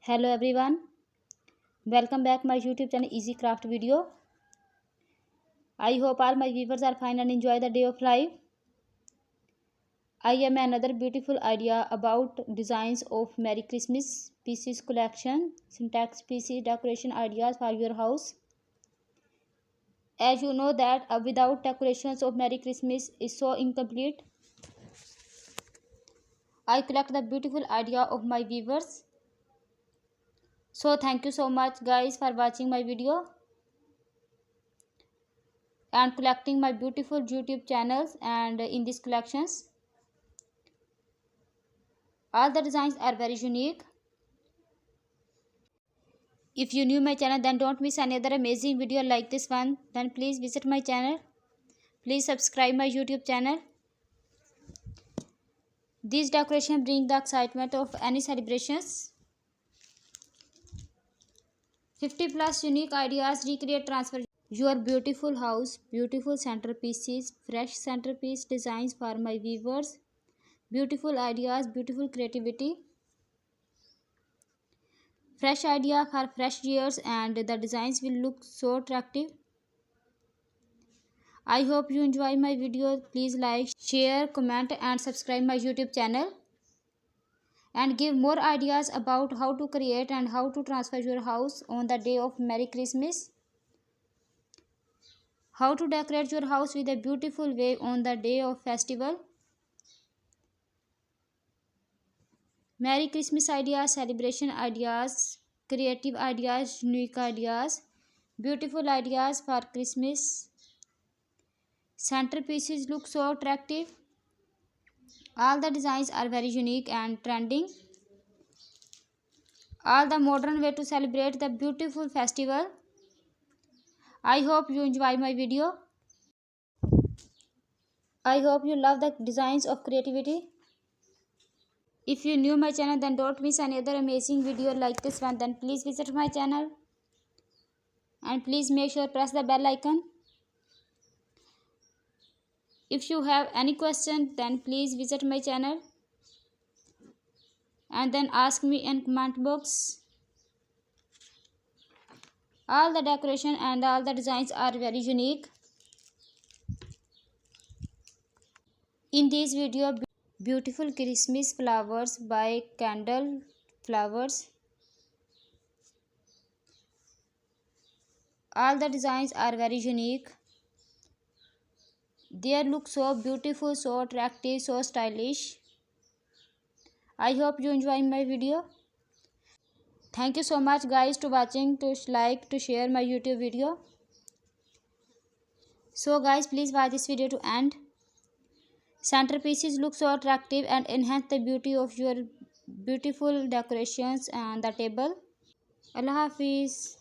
Hello everyone, welcome back my YouTube channel Easy Craft video. I hope all my viewers are fine and enjoy the day of life. I am another beautiful idea about designs of Merry Christmas pieces collection, Centrepieces decoration ideas for your house. As you know that without decorations of Merry Christmas is so incomplete. I collect the beautiful idea of my viewers. So thank you so much guys for watching my video and collecting my beautiful YouTube channels, and in these collections all the designs are very unique. If you new my channel, then don't miss another amazing video like this one. Then please visit my channel. Please subscribe my YouTube channel. These decorations bring the excitement of any celebrations. 50 plus unique ideas recreate transfer your beautiful house, beautiful centerpieces, fresh centerpiece designs for my viewers, beautiful ideas, beautiful creativity. Fresh idea for fresh years, and the designs will look so attractive. I hope you enjoy my video. Please like, share, comment and subscribe my YouTube channel, and give more ideas about how to create and how to transfer your house on the day of Merry Christmas. How to decorate your house with a beautiful way on the day of festival. Merry Christmas ideas, celebration ideas, creative ideas, unique ideas, beautiful ideas for Christmas. Centerpieces look so attractive. All the designs are very unique and trending. All the modern way to celebrate the beautiful festival. I hope you enjoy my video. I hope you love the designs of creativity. If you new my channel, then don't miss another amazing video like this one. Then please visit my channel and please make sure press the bell icon. If you have any question, then please visit my channel and then ask me in comment box. All the decoration and all the designs are very unique. In this video, beautiful Christmas flowers by Candle Flowers. All the designs are very unique. They look so beautiful, so attractive, so stylish. I hope you enjoy my video. Thank you so much guys to watching, to like, to share my YouTube video. So guys, please watch this video to end. Centerpieces look so attractive and enhance the beauty of your beautiful decorations on the table. Allah Hafiz.